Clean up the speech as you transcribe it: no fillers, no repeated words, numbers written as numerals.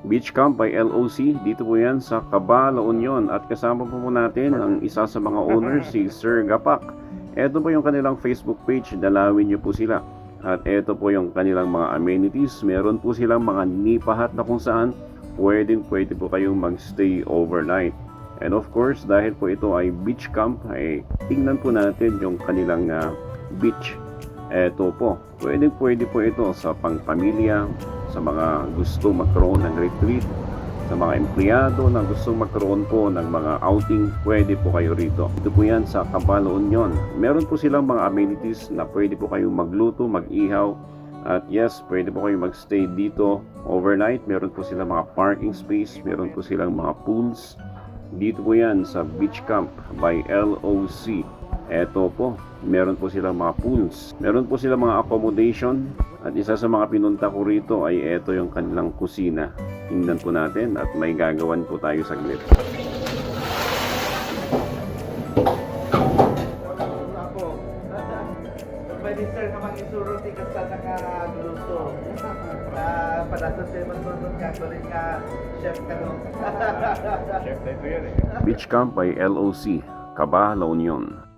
Beach Camp by LOC. Dito po yan sa Caba, La Union. At kasama po natin ang isa sa mga owners, si Sir Gapak. Ito po yung kanilang Facebook page. Dalawin niyo po sila. At ito po yung kanilang mga amenities. Meron po silang mga nipahat na kung saan pwede po kayong magstay overnight. And of course, dahil po ito ay beach camp, ay tingnan po natin yung kanilang beach. Ito po, pwede po ito sa pangpamilya, sa mga gusto magkaroon ng retreat, sa mga empleyado na gusto magkaroon po ng mga outing, pwede po kayo rito. Ito po yan sa Caba, La Union. Meron po silang mga amenities na pwede po kayong magluto, mag-ihaw, at yes, pwede po kayong magstay dito overnight. Meron po silang mga parking space, meron po silang mga pools. Dito po yan sa Beach Camp by LOC. Eto po, meron po silang mga pools, meron po silang mga accommodation, at isa sa mga pinunta ko rito ay eto yung kanilang kusina. Tingnan po natin at may gagawan po tayo saglit. Pwede sir ka mag-isuro di ka sa nakagluto. Para sa teman mo doon ka, kulit ka, chef ka doon. Beach Camp by LOC, Caba, La Union.